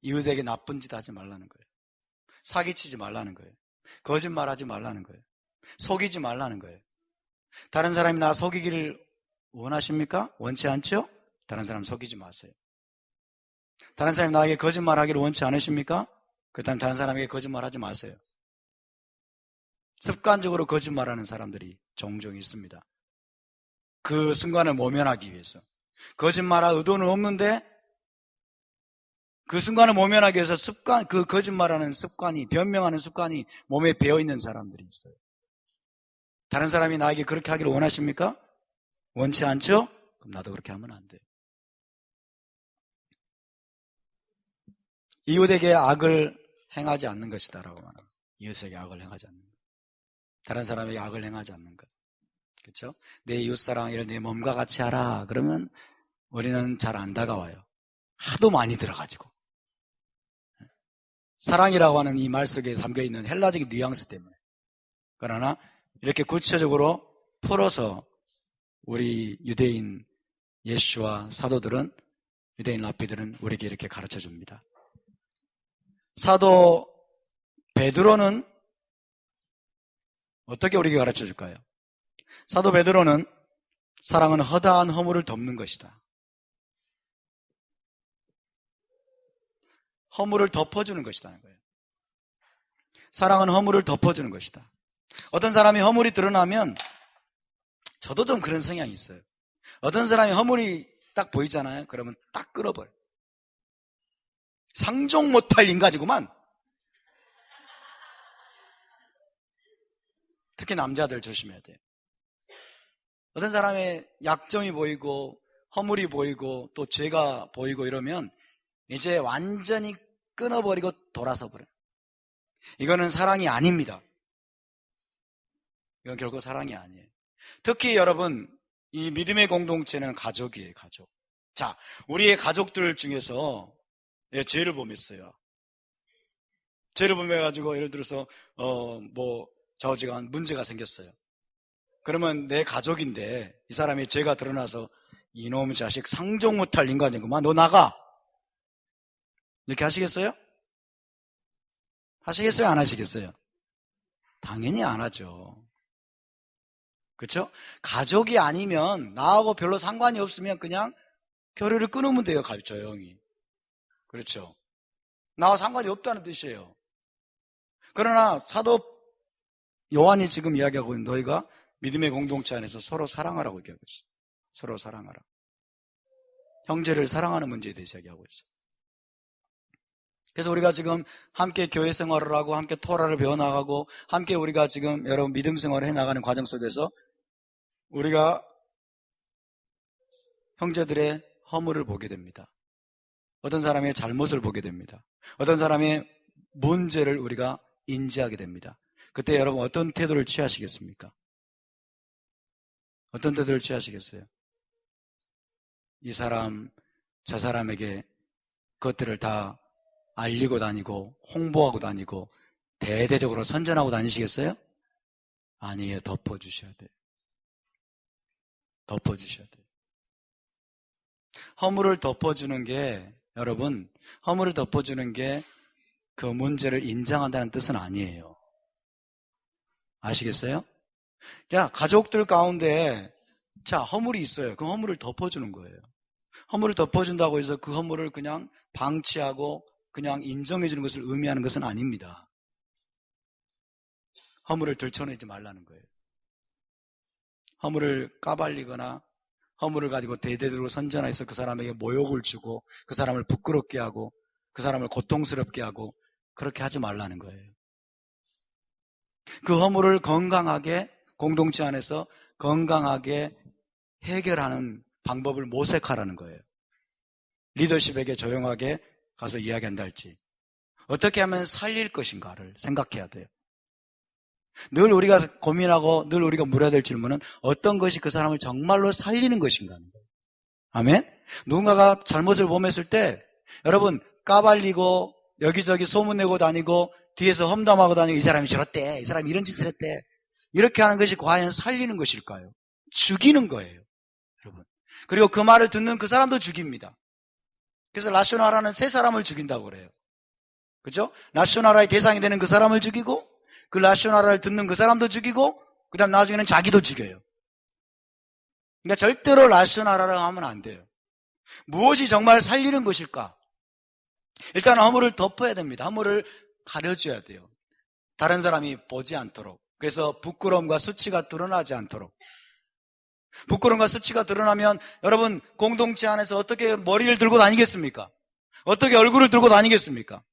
이웃에게 나쁜 짓 하지 말라는 거예요. 사기치지 말라는 거예요. 거짓말하지 말라는 거예요. 속이지 말라는 거예요. 다른 사람이 나 속이기를 원하십니까? 원치 않죠? 다른 사람 속이지 마세요. 다른 사람이 나에게 거짓말하기를 원치 않으십니까? 그렇다면 다른 사람에게 거짓말하지 마세요. 습관적으로 거짓말하는 사람들이 종종 있습니다. 그 순간을 모면하기 위해서. 거짓말할 의도는 없는데 그 순간을 모면하기 위해서 그 거짓말하는 습관이, 변명하는 습관이 몸에 배어있는 사람들이 있어요. 다른 사람이 나에게 그렇게 하기를 원하십니까? 원치 않죠? 그럼 나도 그렇게 하면 안 돼요. 이웃에게 악을 행하지 않는 것이다 라고 말합니다. 이웃에게 악을 행하지 않는 것. 다른 사람에게 악을 행하지 않는 것. 그렇죠? 내 이웃사랑을 내 몸과 같이 하라. 그러면 우리는 잘 안 다가와요. 하도 많이 들어가지고. 사랑이라고 하는 이 말 속에 담겨있는 헬라적인 뉘앙스 때문에. 그러나 이렇게 구체적으로 풀어서 우리 유대인 예수와 사도들은, 유대인 랍비들은 우리에게 이렇게 가르쳐 줍니다. 사도 베드로는 어떻게 우리에게 가르쳐 줄까요? 사도 베드로는 사랑은 허다한 허물을 덮는 것이다. 허물을 덮어주는 것이라는 거예요. 사랑은 허물을 덮어주는 것이다. 어떤 사람이 허물이 드러나면 저도 좀 그런 성향이 있어요. 어떤 사람이 허물이 딱 보이잖아요. 그러면 딱 끌어버려. 상종 못할 인간이구만. 특히 남자들 조심해야 돼요. 어떤 사람의 약점이 보이고 허물이 보이고 또 죄가 보이고 이러면 이제 완전히 끊어버리고 돌아서 버려요. 이거는 사랑이 아닙니다. 이건 결국 사랑이 아니에요. 특히 여러분, 이 믿음의 공동체는 가족이에요, 가족. 자, 우리의 가족들 중에서 죄를 범했어요. 죄를 범해가지고 예를 들어서 좌우지간 문제가 생겼어요. 그러면 내 가족인데 이 사람이 죄가 드러나서 이놈의 자식 상종 못할 인간이구만, 너 나가, 이렇게 하시겠어요? 하시겠어요? 안 하시겠어요? 당연히 안 하죠. 그렇죠? 가족이 아니면 나하고 별로 상관이 없으면 그냥 교류를 끊으면 돼요. 조용히. 그렇죠? 나와 상관이 없다는 뜻이에요. 그러나 사도 요한이 지금 이야기하고 있는 너희가 믿음의 공동체 안에서 서로 사랑하라고 얘기하고 있어요. 서로 사랑하라. 형제를 사랑하는 문제에 대해서 이야기하고 있어요. 그래서 우리가 지금 함께 교회 생활을 하고 함께 토라를 배워나가고 함께 우리가 지금 여러분 믿음 생활을 해나가는 과정 속에서 우리가 형제들의 허물을 보게 됩니다. 어떤 사람의 잘못을 보게 됩니다. 어떤 사람의 문제를 우리가 인지하게 됩니다. 그때 여러분 어떤 태도를 취하시겠습니까? 어떤 태도를 취하시겠어요? 이 사람, 저 사람에게 그것들을 다 알리고 다니고 홍보하고 다니고 대대적으로 선전하고 다니시겠어요? 아니에요. 덮어주셔야 돼요. 덮어주셔야 돼요. 허물을 덮어주는 게 여러분, 허물을 덮어주는 게 그 문제를 인정한다는 뜻은 아니에요. 아시겠어요? 야, 가족들 가운데 자, 허물이 있어요. 그 허물을 덮어주는 거예요. 허물을 덮어준다고 해서 그 허물을 그냥 방치하고 그냥 인정해주는 것을 의미하는 것은 아닙니다. 허물을 들춰내지 말라는 거예요. 허물을 까발리거나 허물을 가지고 대대적으로 선전해서 그 사람에게 모욕을 주고 그 사람을 부끄럽게 하고 그 사람을 고통스럽게 하고 그렇게 하지 말라는 거예요. 그 허물을 건강하게 공동체 안에서 건강하게 해결하는 방법을 모색하라는 거예요. 리더십에게 조용하게 가서 이야기한다 할지 어떻게 하면 살릴 것인가를 생각해야 돼요. 늘 우리가 고민하고 늘 우리가 물어야 될 질문은 어떤 것이 그 사람을 정말로 살리는 것인가 하는 거예요. 아멘? 누군가가 잘못을 범했을 때 여러분 까발리고 여기저기 소문내고 다니고 뒤에서 험담하고 다니고 이 사람이 저랬대, 이 사람이 이런 짓을 했대, 이렇게 하는 것이 과연 살리는 것일까요? 죽이는 거예요, 여러분. 그리고 그 말을 듣는 그 사람도 죽입니다. 그래서 라쇼나라는 세 사람을 죽인다고 그래요. 그죠? 라쇼나라의 대상이 되는 그 사람을 죽이고 그 라쇼나라를 듣는 그 사람도 죽이고 그 다음 나중에는 자기도 죽여요. 그러니까 절대로 라쇼나라를 하면 안 돼요. 무엇이 정말 살리는 것일까? 일단 허물을 덮어야 됩니다. 허물을 가려줘야 돼요. 다른 사람이 보지 않도록. 그래서 부끄러움과 수치가 드러나지 않도록. 부끄러움과 수치가 드러나면 여러분 공동체 안에서 어떻게 머리를 들고 다니겠습니까? 어떻게 얼굴을 들고 다니겠습니까?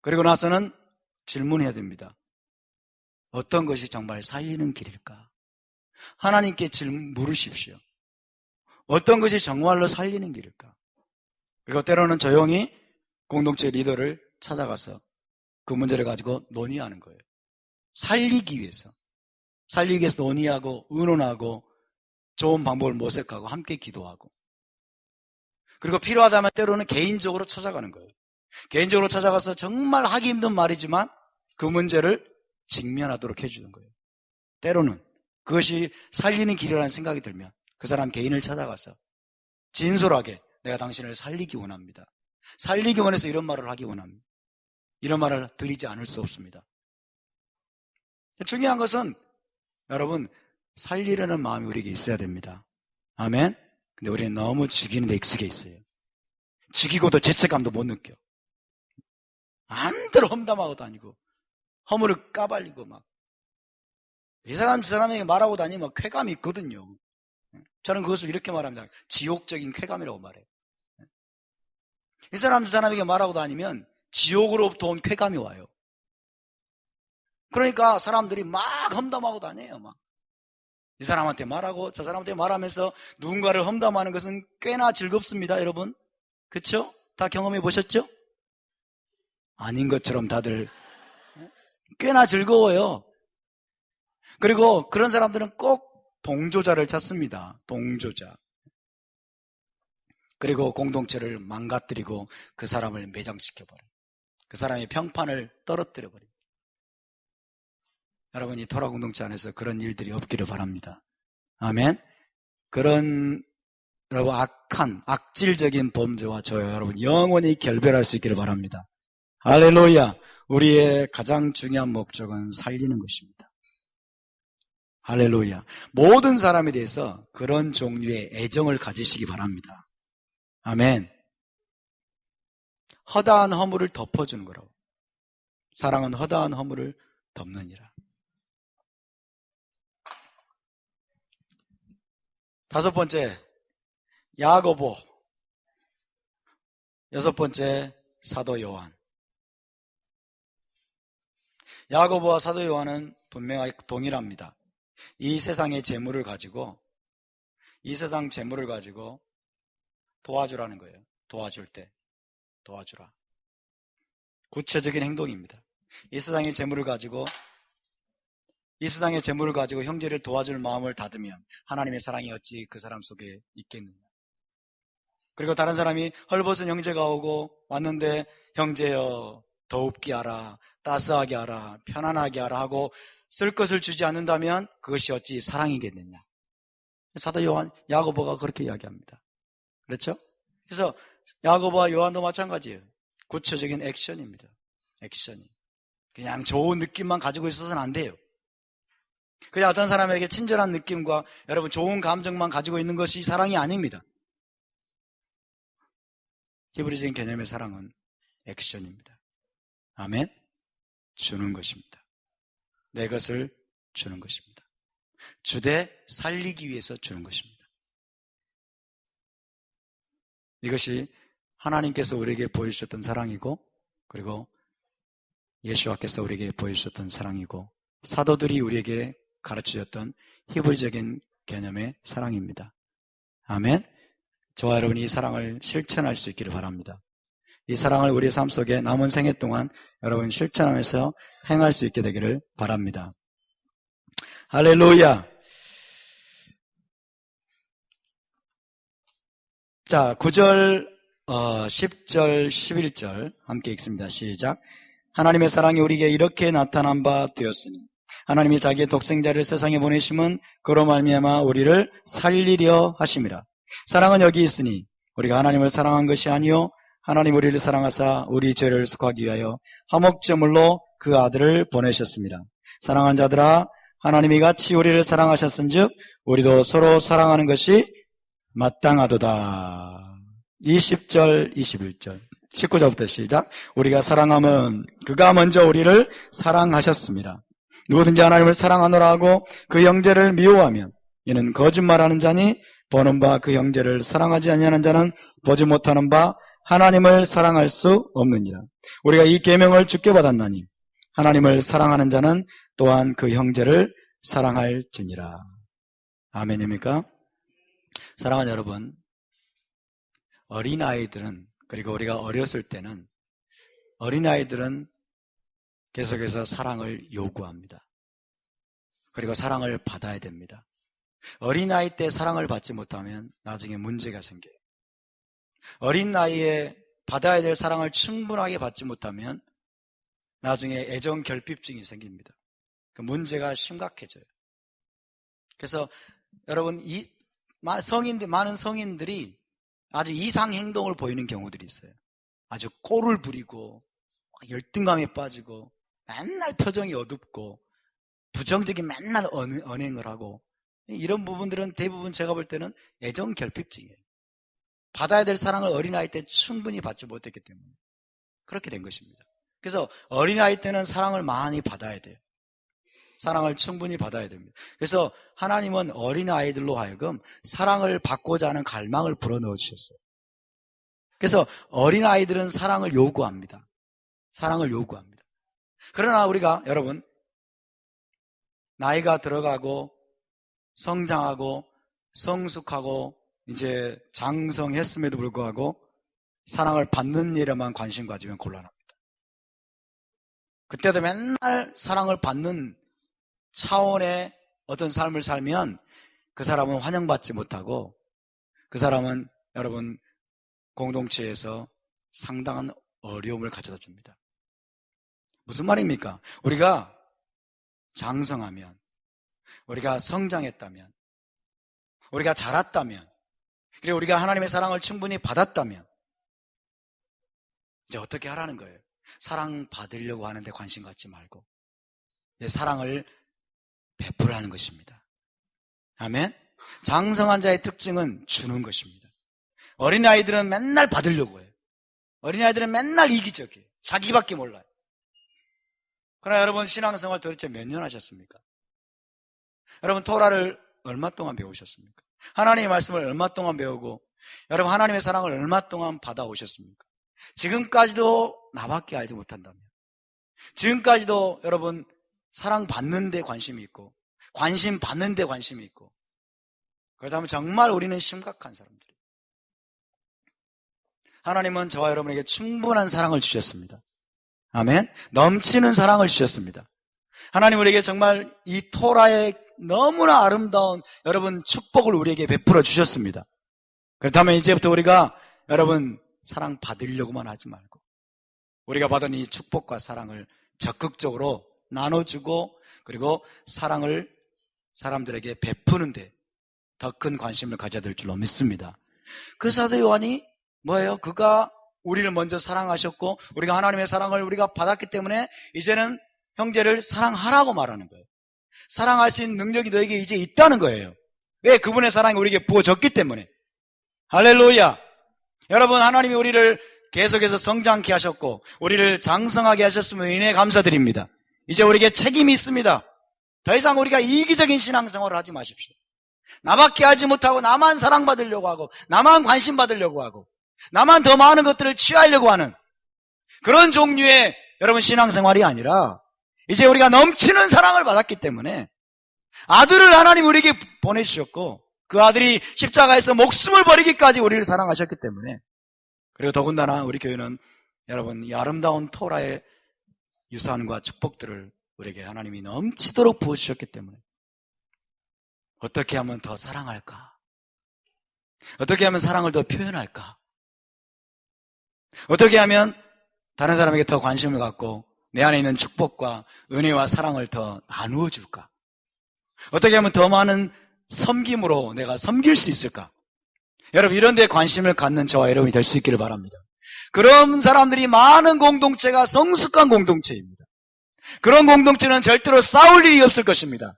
그리고 나서는 질문해야 됩니다. 어떤 것이 정말 살리는 길일까? 하나님께 물으십시오. 어떤 것이 정말로 살리는 길일까? 그리고 때로는 조용히 공동체 리더를 찾아가서 그 문제를 가지고 논의하는 거예요. 살리기 위해서 논의하고 의논하고 좋은 방법을 모색하고 함께 기도하고 그리고 필요하다면 때로는 개인적으로 찾아가는 거예요. 개인적으로 찾아가서 정말 하기 힘든 말이지만 그 문제를 직면하도록 해주는 거예요. 때로는 그것이 살리는 길이라는 생각이 들면 그 사람 개인을 찾아가서 진솔하게 내가 당신을 살리기 원합니다. 살리기 원해서 이런 말을 하기 원합니다. 이런 말을 드리지 않을 수 없습니다. 중요한 것은 여러분 살리려는 마음이 우리에게 있어야 됩니다. 아멘. 근데 우리는 너무 죽이는 데 익숙해 있어요. 죽이고도 죄책감도 못 느껴. 마음대로 험담하고 다니고 허물을 까발리고 막 이 사람 저 사람에게 말하고 다니면 쾌감이 있거든요. 저는 그것을 이렇게 말합니다. 지옥적인 쾌감이라고 말해요. 이 사람 저 사람에게 말하고 다니면 지옥으로부터 온 쾌감이 와요. 그러니까 사람들이 막 험담하고 다녀요. 막. 이 사람한테 말하고 저 사람한테 말하면서 누군가를 험담하는 것은 꽤나 즐겁습니다. 여러분. 그렇죠? 다 경험해 보셨죠? 아닌 것처럼 다들 꽤나 즐거워요. 그리고 그런 사람들은 꼭 동조자를 찾습니다. 동조자. 그리고 공동체를 망가뜨리고 그 사람을 매장시켜버려요. 그 사람의 평판을 떨어뜨려버려요. 여러분 이 토라 공동체 안에서 그런 일들이 없기를 바랍니다. 아멘. 그런 여러분 악질적인 범죄와 저와 여러분 영원히 결별할 수 있기를 바랍니다. 할렐루야. 우리의 가장 중요한 목적은 살리는 것입니다. 할렐루야. 모든 사람에 대해서 그런 종류의 애정을 가지시기 바랍니다. 아멘. 허다한 허물을 덮어주는 거라고. 사랑은 허다한 허물을 덮느니라. 다섯 번째, 야고보. 여섯 번째, 사도 요한. 야고보와 사도 요한은 분명하게 동일합니다. 이 세상의 재물을 가지고 도와주라는 거예요. 도와줄 때 도와주라. 구체적인 행동입니다. 이 세상의 재물을 가지고 형제를 도와줄 마음을 닫으면 하나님의 사랑이 어찌 그 사람 속에 있겠느냐. 그리고 다른 사람이 헐벗은 형제가 오고 왔는데 형제여 더웁게 하라, 따스하게 하라, 편안하게 하라 하고 쓸 것을 주지 않는다면 그것이 어찌 사랑이겠느냐. 사도 야고보가 그렇게 이야기합니다. 그렇죠? 그래서 야고보와 요한도 마찬가지예요. 구체적인 액션입니다. 액션이. 그냥 좋은 느낌만 가지고 있어서는 안 돼요. 그냥 어떤 사람에게 친절한 느낌과 여러분 좋은 감정만 가지고 있는 것이 사랑이 아닙니다. 히브리적인 개념의 사랑은 액션입니다. 아멘. 주는 것입니다. 내 것을 주는 것입니다. 주되 살리기 위해서 주는 것입니다. 이것이 하나님께서 우리에게 보여주셨던 사랑이고 그리고 예수와께서 우리에게 보여주셨던 사랑이고 사도들이 우리에게 가르치셨던 히브리적인 개념의 사랑입니다. 아멘. 저와 여러분이 이 사랑을 실천할 수 있기를 바랍니다. 이 사랑을 우리의 삶 속에 남은 생애 동안 여러분 실천하면서 행할 수 있게 되기를 바랍니다. 할렐루야. 자, 9절, 10절, 11절 함께 읽습니다. 시작. 하나님의 사랑이 우리에게 이렇게 나타난 바 되었으니 하나님이 자기의 독생자를 세상에 보내심은 그로 말미암아 우리를 살리려 하심이라. 사랑은 여기 있으니 우리가 하나님을 사랑한 것이 아니요 하나님 우리를 사랑하사 우리 죄를 속하기 위하여 화목제물로 그 아들을 보내셨습니다. 사랑하는 자들아 하나님이 같이 우리를 사랑하셨은즉 우리도 서로 사랑하는 것이 마땅하도다. 20절 21절 19절부터 시작. 우리가 사랑함은 그가 먼저 우리를 사랑하셨습니다. 누구든지 하나님을 사랑하노라 하고 그 형제를 미워하면 이는 거짓말하는 자니 보는 바 그 형제를 사랑하지 아니하는 자는 보지 못하는 바 하나님을 사랑할 수 없느니라. 우리가 이 계명을 주께 받았나니 하나님을 사랑하는 자는 또한 그 형제를 사랑할지니라. 아멘입니까? 사랑하는 여러분, 어린아이들은 그리고 우리가 어렸을 때는 어린아이들은 계속해서 사랑을 요구합니다. 그리고 사랑을 받아야 됩니다. 어린아이 때 사랑을 받지 못하면 나중에 문제가 생겨요. 어린 나이에 받아야 될 사랑을 충분하게 받지 못하면 나중에 애정 결핍증이 생깁니다. 그 문제가 심각해져요. 그래서 여러분 많은 성인들이 아주 이상 행동을 보이는 경우들이 있어요. 아주 꼴을 부리고 열등감에 빠지고 맨날 표정이 어둡고 부정적인 맨날 언행을 하고, 이런 부분들은 대부분 제가 볼 때는 애정 결핍증이에요. 받아야 될 사랑을 어린아이 때 충분히 받지 못했기 때문에 그렇게 된 것입니다. 그래서 어린아이 때는 사랑을 많이 받아야 돼요. 사랑을 충분히 받아야 됩니다. 그래서 하나님은 어린아이들로 하여금 사랑을 받고자 하는 갈망을 불어넣어 주셨어요. 그래서 어린아이들은 사랑을 요구합니다. 사랑을 요구합니다. 그러나 우리가 여러분 나이가 들어가고 성장하고 성숙하고 이제 장성했음에도 불구하고 사랑을 받는 일에만 관심 가지면 곤란합니다. 그때도 맨날 사랑을 받는 차원의 어떤 삶을 살면 그 사람은 환영받지 못하고 그 사람은 여러분 공동체에서 상당한 어려움을 가져다 줍니다. 무슨 말입니까? 우리가 장성하면, 우리가 성장했다면, 우리가 자랐다면, 그리고 우리가 하나님의 사랑을 충분히 받았다면 이제 어떻게 하라는 거예요? 사랑받으려고 하는데 관심 갖지 말고 이제 사랑을 베풀라는 것입니다. 아멘? 장성한 자의 특징은 주는 것입니다. 어린아이들은 맨날 받으려고 해요. 어린아이들은 맨날 이기적이에요. 자기밖에 몰라요. 그러나 여러분 신앙생활 도대체 몇 년 하셨습니까? 여러분 토라를 얼마 동안 배우셨습니까? 하나님의 말씀을 얼마 동안 배우고 여러분 하나님의 사랑을 얼마 동안 받아오셨습니까? 지금까지도 나밖에 알지 못한다면 지금까지도 여러분 사랑받는 데 관심이 있고 관심 받는 데 관심이 있고 그렇다면 정말 우리는 심각한 사람들이에요. 하나님은 저와 여러분에게 충분한 사랑을 주셨습니다. 아멘. 넘치는 사랑을 주셨습니다. 하나님 우리에게 정말 이 토라의 너무나 아름다운 여러분 축복을 우리에게 베풀어 주셨습니다. 그렇다면 이제부터 우리가 여러분 사랑 받으려고만 하지 말고 우리가 받은 이 축복과 사랑을 적극적으로 나눠주고 그리고 사랑을 사람들에게 베푸는데 더 큰 관심을 가져야 될 줄로 믿습니다. 그 사도 요한이 뭐예요? 그가 우리를 먼저 사랑하셨고 우리가 하나님의 사랑을 우리가 받았기 때문에 이제는 형제를 사랑하라고 말하는 거예요. 사랑할 수 있는 능력이 너에게 이제 있다는 거예요. 왜? 그분의 사랑이 우리에게 부어졌기 때문에. 할렐루야. 여러분 하나님이 우리를 계속해서 성장케 하셨고 우리를 장성하게 하셨음을 인해 감사드립니다. 이제 우리에게 책임이 있습니다. 더 이상 우리가 이기적인 신앙생활을 하지 마십시오. 나밖에 알지 못하고 나만 사랑받으려고 하고 나만 관심 받으려고 하고 나만 더 많은 것들을 취하려고 하는 그런 종류의 여러분 신앙생활이 아니라 이제 우리가 넘치는 사랑을 받았기 때문에 아들을 하나님 우리에게 보내주셨고 그 아들이 십자가에서 목숨을 버리기까지 우리를 사랑하셨기 때문에 그리고 더군다나 우리 교회는 여러분 이 아름다운 토라의 유산과 축복들을 우리에게 하나님이 넘치도록 부어주셨기 때문에 어떻게 하면 더 사랑할까? 어떻게 하면 사랑을 더 표현할까? 어떻게 하면 다른 사람에게 더 관심을 갖고 내 안에 있는 축복과 은혜와 사랑을 더 나누어 줄까? 어떻게 하면 더 많은 섬김으로 내가 섬길 수 있을까? 여러분 이런 데 관심을 갖는 저와 여러분이 될 수 있기를 바랍니다. 그런 사람들이 많은 공동체가 성숙한 공동체입니다. 그런 공동체는 절대로 싸울 일이 없을 것입니다.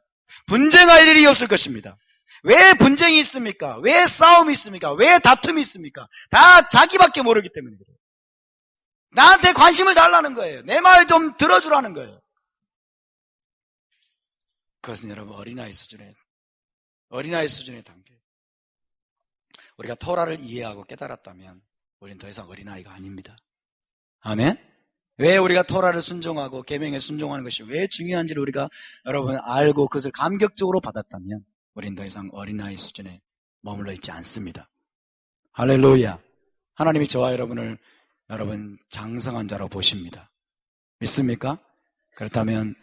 분쟁할 일이 없을 것입니다. 왜 분쟁이 있습니까? 왜 싸움이 있습니까? 왜 다툼이 있습니까? 다 자기밖에 모르기 때문에 그래요. 나한테 관심을 달라는 거예요. 내 말 좀 들어주라는 거예요. 그것은 여러분 어린아이 수준의 단계. 우리가 토라를 이해하고 깨달았다면 우리는 더 이상 어린아이가 아닙니다. 아멘? 왜 우리가 토라를 순종하고 계명에 순종하는 것이 왜 중요한지를 우리가 여러분 알고 그것을 감격적으로 받았다면 우리는 더 이상 어린아이 수준에 머물러 있지 않습니다. 할렐루야. 하나님이 저와 여러분을 여러분 장성한 자로 보십니다. 믿습니까? 그렇다면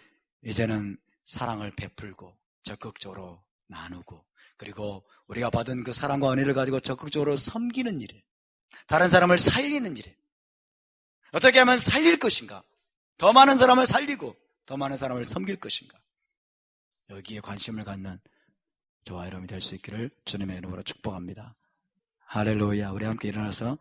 이제는 사랑을 베풀고 적극적으로 나누고 그리고 우리가 받은 그 사랑과 은혜를 가지고 적극적으로 섬기는 일에 다른 사람을 살리는 일에 어떻게 하면 살릴 것인가? 더 많은 사람을 살리고 더 많은 사람을 섬길 것인가? 여기에 관심을 갖는 저와 여러분이 될 수 있기를 주님의 이름으로 축복합니다. 할렐루야. 우리 함께 일어나서